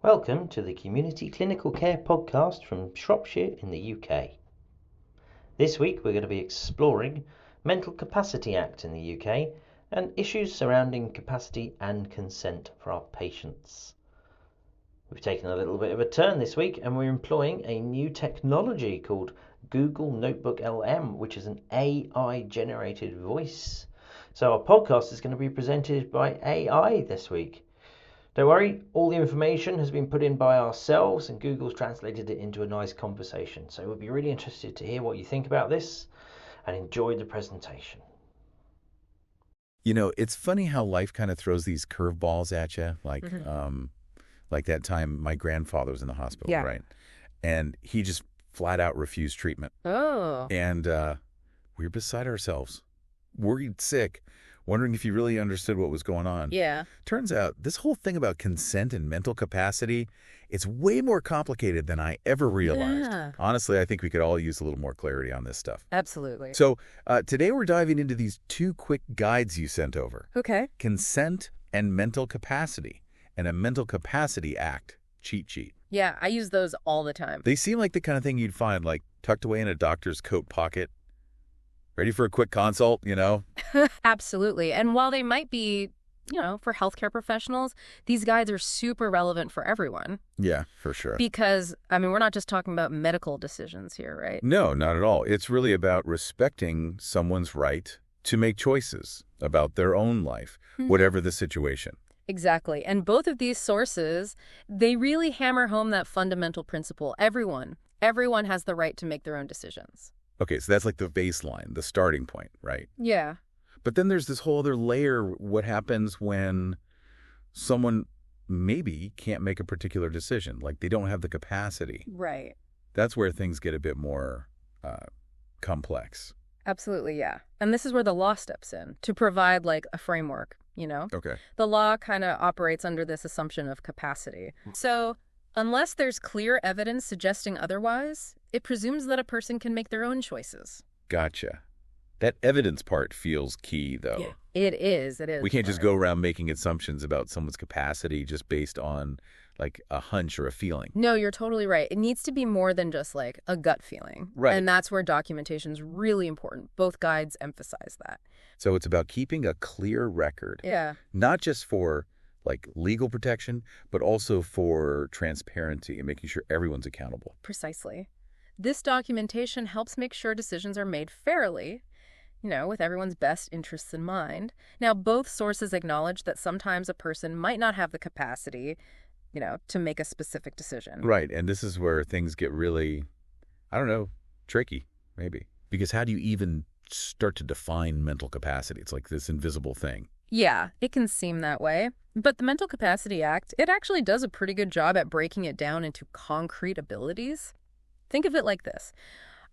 Welcome to the Community Clinical Care podcast from Shropshire in the UK. This week we're going to be exploring Mental Capacity Act in the UK and issues surrounding capacity and consent for our patients. We've taken a little bit of a turn this week and we're employing a new technology called Google NotebookLM, which is an AI generated voice. So our podcast is going to be presented by AI this week. Don't worry, all the information has been put in by ourselves and Google's translated it into a nice conversation. So we'll be really interested to hear what you think about this and enjoy the presentation. You know, it's funny how life kind of throws these curveballs at you. Like that time my grandfather was in the hospital, Yeah. right? And he just flat out refused treatment. Oh. And we were beside ourselves, worried sick, wondering if he really understood what was going on. Yeah. Turns out this whole thing about consent and mental capacity, it's way more complicated than I ever realized. Yeah. Honestly, I think we could all use a little more clarity on this stuff. Absolutely. So today we're diving into these two quick guides you sent over. Okay. Consent and mental capacity, and a Mental Capacity Act cheat sheet. Yeah, I use those all the time. They seem like the kind of thing you'd find like tucked away in a doctor's coat pocket. Ready for a quick consult, you know? Absolutely. And while they might be, for healthcare professionals, these guides are super relevant for everyone. Yeah, for sure. Because, we're not just talking about medical decisions here, right? No, not at all. It's really about respecting someone's right to make choices about their own life, whatever the situation. Exactly. And both of these sources, they really hammer home that fundamental principle. Everyone has the right to make their own decisions. Okay, so that's like the baseline, the starting point, right? Yeah. But then there's this whole other layer. What happens when someone maybe can't make a particular decision, like they don't have the capacity? Right. That's where things get a bit more complex. Absolutely, yeah. And this is where the law steps in to provide like a framework, Okay. The law kind of operates under this assumption of capacity. So unless there's clear evidence suggesting otherwise, it presumes that a person can make their own choices. Gotcha. That evidence part feels key, though. Yeah. It is. We can't just go around making assumptions about someone's capacity just based on like a hunch or a feeling. No, you're totally right. It needs to be more than just like a gut feeling. Right. And that's where documentation is really important. Both guides emphasize that. So it's about keeping a clear record. Yeah. Not just for like legal protection, but also for transparency and making sure everyone's accountable. Precisely. This documentation helps make sure decisions are made fairly, with everyone's best interests in mind. Now, both sources acknowledge that sometimes a person might not have the capacity, to make a specific decision. Right. And this is where things get really, tricky, maybe. Because how do you even start to define mental capacity? It's like this invisible thing. Yeah, it can seem that way. But the Mental Capacity Act, it actually does a pretty good job at breaking it down into concrete abilities. Think of it like this.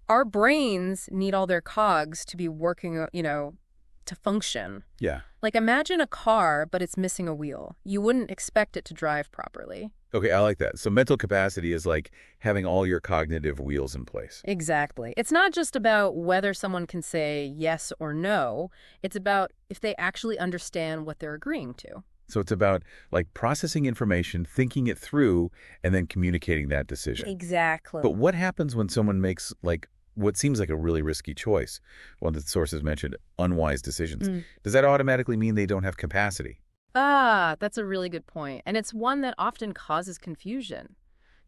Our brains need all their cogs to be working, to function. Yeah. Like imagine a car, but it's missing a wheel. You wouldn't expect it to drive properly. Okay, I like that. So mental capacity is like having all your cognitive wheels in place. Exactly. It's not just about whether someone can say yes or no. It's about if they actually understand what they're agreeing to. So it's about like processing information, thinking it through, and then communicating that decision. Exactly. But what happens when someone makes like what seems like a really risky choice? One of the sources mentioned unwise decisions. Does that automatically mean they don't have capacity? That's a really good point. And it's one that often causes confusion.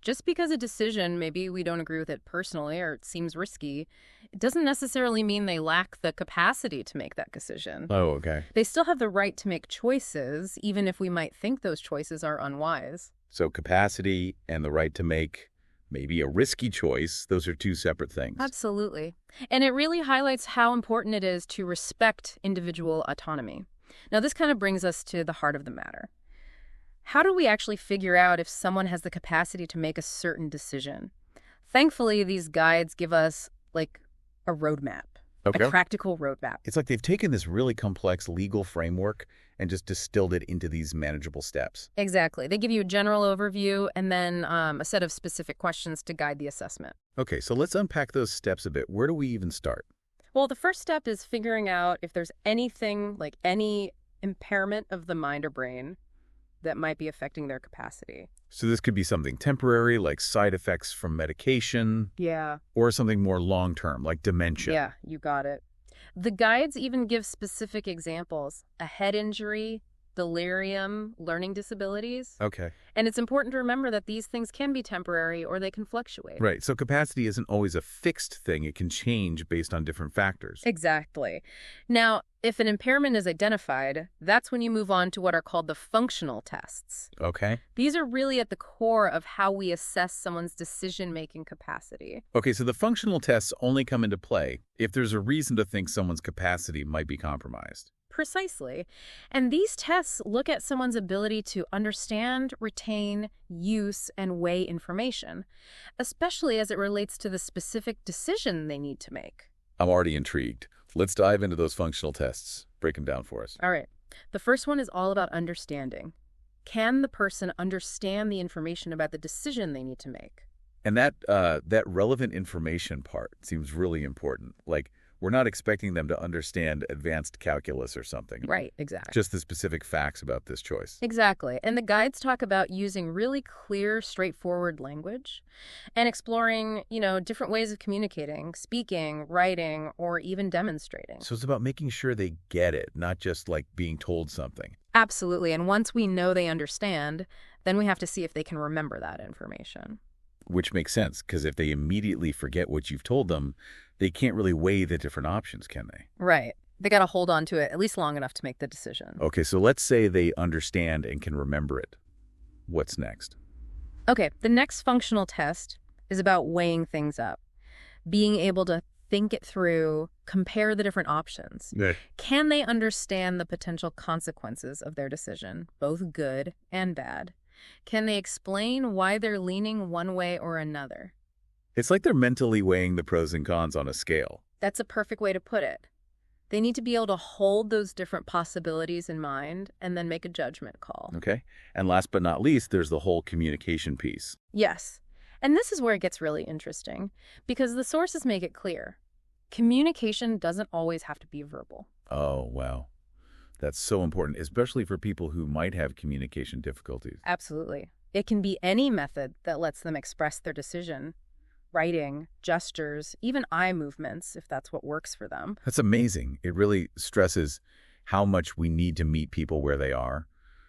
Just because a decision, maybe we don't agree with it personally or it seems risky, it doesn't necessarily mean they lack the capacity to make that decision. Oh, okay. They still have the right to make choices, even if we might think those choices are unwise. So capacity and the right to make maybe a risky choice, those are two separate things. Absolutely. And it really highlights how important it is to respect individual autonomy. Now, this kind of brings us to the heart of the matter. How do we actually figure out if someone has the capacity to make a certain decision? Thankfully, these guides give us, like, a roadmap. Okay. A practical roadmap. It's like they've taken this really complex legal framework and just distilled it into these manageable steps. Exactly. They give you a general overview and then a set of specific questions to guide the assessment. Okay, so let's unpack those steps a bit. Where do we even start? Well, the first step is figuring out if there's anything, like any impairment of the mind or brain, that might be affecting their capacity. So this could be something temporary, like side effects from medication, Yeah. or something more long-term, like dementia. Yeah, you got it. The guides even give specific examples: a head injury, delirium, learning disabilities. Okay. And it's important to remember that these things can be temporary or they can fluctuate. Right. So capacity isn't always a fixed thing. It can change based on different factors. Exactly. Now, if an impairment is identified, that's when you move on to what are called the functional tests. Okay. These are really at the core of how we assess someone's decision-making capacity. Okay, so the functional tests only come into play if there's a reason to think someone's capacity might be compromised. Precisely. And these tests look at someone's ability to understand, retain, use, and weigh information, especially as it relates to the specific decision they need to make. I'm already intrigued. Let's dive into those functional tests. Break them down for us. All right. The first one is all about understanding. Can the person understand the information about the decision they need to make? And that relevant information part seems really important. Like, we're not expecting them to understand advanced calculus or something. Right, exactly. Just the specific facts about this choice. Exactly. And the guides talk about using really clear, straightforward language and exploring, different ways of communicating, speaking, writing, or even demonstrating. So it's about making sure they get it, not just like being told something. Absolutely. And once we know they understand, then we have to see if they can remember that information. Which makes sense, because if they immediately forget what you've told them, they can't really weigh the different options, can they? Right. They got to hold on to it at least long enough to make the decision. Okay, so let's say they understand and can remember it. What's next? Okay, the next functional test is about weighing things up, being able to think it through, compare the different options. Yeah. Can they understand the potential consequences of their decision, both good and bad? Can they explain why they're leaning one way or another? It's like they're mentally weighing the pros and cons on a scale. That's a perfect way to put it. They need to be able to hold those different possibilities in mind and then make a judgment call. Okay. And last but not least, there's the whole communication piece. Yes. And this is where it gets really interesting, because the sources make it clear. Communication doesn't always have to be verbal. Oh, wow. That's so important, especially for people who might have communication difficulties. Absolutely. It can be any method that lets them express their decision. Writing, gestures, even eye movements, if that's what works for them. That's amazing. It really stresses how much we need to meet people where they are,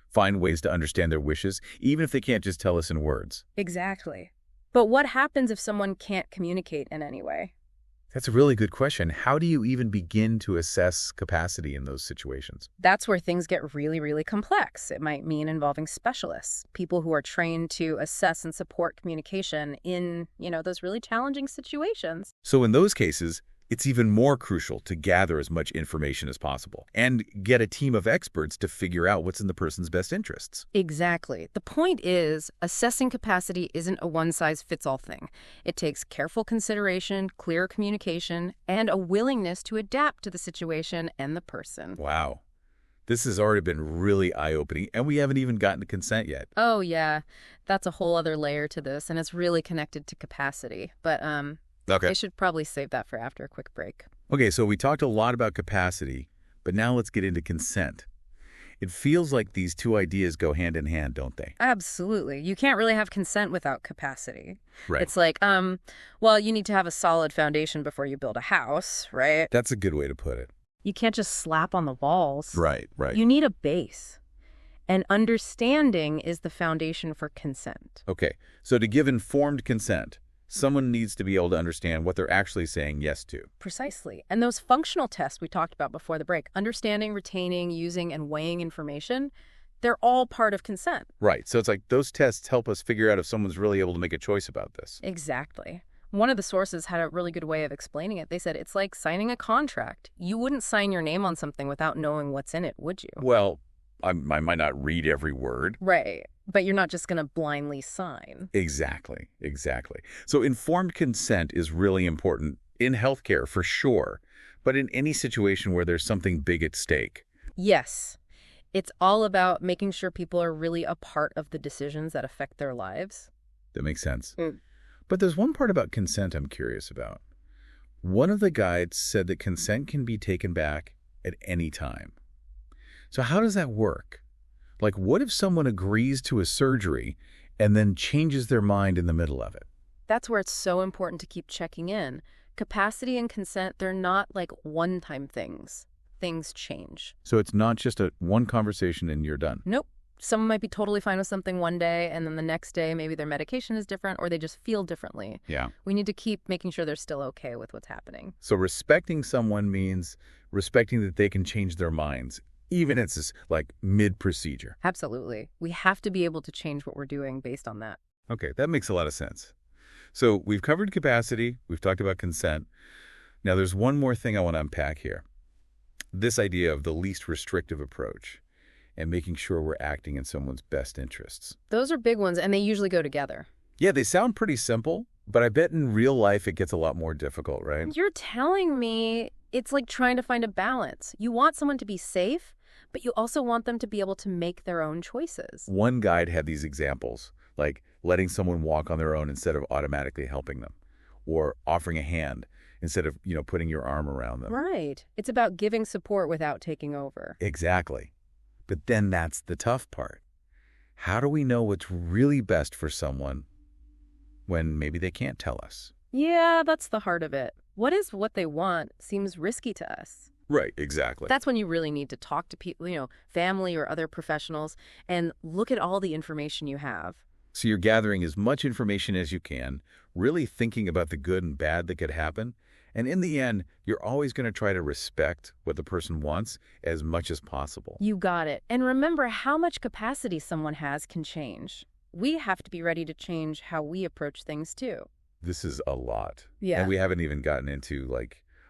find ways to understand their wishes, even if they can't just tell us in words. Exactly. But what happens if someone can't communicate in any way? That's a really good question. How do you even begin to assess capacity in those situations? That's where things get really, really complex. It might mean involving specialists, people who are trained to assess and support communication in, those really challenging situations. So in those cases, it's even more crucial to gather as much information as possible and get a team of experts to figure out what's in the person's best interests. Exactly. The point is, assessing capacity isn't a one-size-fits-all thing. It takes careful consideration, clear communication, and a willingness to adapt to the situation and the person. Wow. This has already been really eye-opening, and we haven't even gotten to consent yet. Oh, yeah. That's a whole other layer to this, and it's really connected to capacity. But, Okay. I should probably save that for after a quick break. Okay, so we talked a lot about capacity, but now let's get into consent. It feels like these two ideas go hand in hand, don't they? Absolutely. You can't really have consent without capacity. Right. It's like, you need to have a solid foundation before you build a house, right? That's a good way to put it. You can't just slap on the walls. Right. You need a base. And understanding is the foundation for consent. Okay, so to give informed consent, someone needs to be able to understand what they're actually saying yes to. Precisely. And those functional tests we talked about before the break, understanding, retaining, using, and weighing information, they're all part of consent. Right. So it's like those tests help us figure out if someone's really able to make a choice about this. Exactly. One of the sources had a really good way of explaining it. They said it's like signing a contract. You wouldn't sign your name on something without knowing what's in it, would you? Well, I might not read every word. Right. But you're not just going to blindly sign. Exactly. So informed consent is really important in healthcare for sure, but in any situation where there's something big at stake. Yes. It's all about making sure people are really a part of the decisions that affect their lives. That makes sense. But there's one part about consent I'm curious about. One of the guides said that consent can be taken back at any time. So how does that work? Like, what if someone agrees to a surgery and then changes their mind in the middle of it? That's where it's so important to keep checking in. Capacity and consent, they're not like one-time things. Things change. So it's not just a one conversation and you're done. Nope. Someone might be totally fine with something one day, and then the next day maybe their medication is different or they just feel differently. Yeah. We need to keep making sure they're still okay with what's happening. So respecting someone means respecting that they can change their minds, even if it's like mid-procedure. Absolutely. We have to be able to change what we're doing based on that. Okay, that makes a lot of sense. So we've covered capacity, we've talked about consent. Now there's one more thing I want to unpack here. This idea of the least restrictive approach and making sure we're acting in someone's best interests. Those are big ones, and they usually go together. Yeah, they sound pretty simple, but I bet in real life it gets a lot more difficult, right? You're telling me it's like trying to find a balance. You want someone to be safe, but you also want them to be able to make their own choices. One guide had these examples, like letting someone walk on their own instead of automatically helping them, or offering a hand instead of, putting your arm around them. Right. It's about giving support without taking over. Exactly. But then that's the tough part. How do we know what's really best for someone when maybe they can't tell us? Yeah, that's the heart of it. What they want seems risky to us. Right, exactly. That's when you really need to talk to people, family or other professionals, and look at all the information you have. So you're gathering as much information as you can, really thinking about the good and bad that could happen, and in the end, you're always going to try to respect what the person wants as much as possible. You got it. And remember, how much capacity someone has can change. We have to be ready to change how we approach things, too. This is a lot. Yeah. And we haven't even gotten into,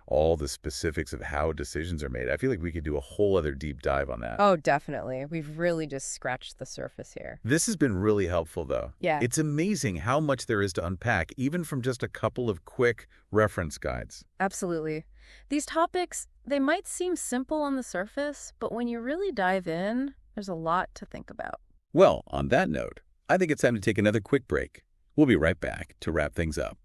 all the specifics of how decisions are made. I feel like we could do a whole other deep dive on that. Oh, definitely. We've really just scratched the surface here. This has been really helpful, though. Yeah. It's amazing how much there is to unpack, even from just a couple of quick reference guides. Absolutely. These topics, they might seem simple on the surface, but when you really dive in, there's a lot to think about. Well, on that note, I think it's time to take another quick break. We'll be right back to wrap things up.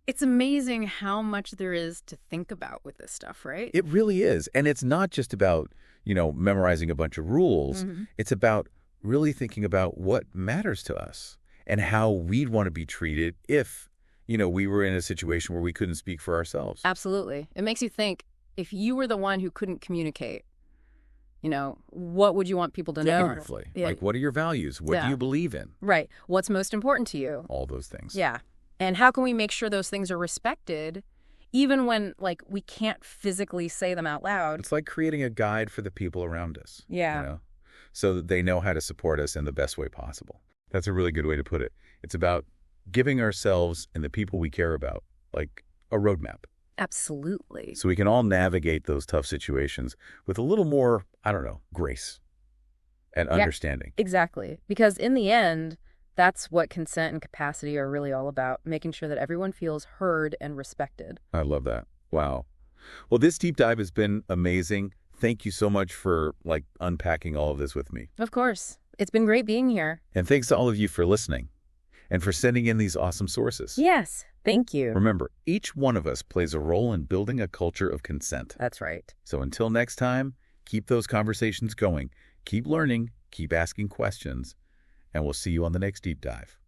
It's amazing how much there is to think about with this stuff, right? It really is. And it's not just about, memorizing a bunch of rules. Mm-hmm. It's about really thinking about what matters to us and how we'd want to be treated if, we were in a situation where we couldn't speak for ourselves. Absolutely. It makes you think, if you were the one who couldn't communicate, what would you want people to know? Exactly. Yeah. Like, what are your values? What do you believe in? Right. What's most important to you? All those things. Yeah. And how can we make sure those things are respected, even when, we can't physically say them out loud? It's like creating a guide for the people around us. Yeah. So that they know how to support us in the best way possible. That's a really good way to put it. It's about giving ourselves and the people we care about, a roadmap. Absolutely. So we can all navigate those tough situations with a little more, grace and understanding. Exactly. Because in the end, that's what consent and capacity are really all about, making sure that everyone feels heard and respected. I love that. Wow. Well, this deep dive has been amazing. Thank you so much for, unpacking all of this with me. Of course. It's been great being here. And thanks to all of you for listening and for sending in these awesome sources. Yes. Thank you. Remember, each one of us plays a role in building a culture of consent. That's right. So until next time, keep those conversations going. Keep learning, keep asking questions, and we'll see you on the next deep dive.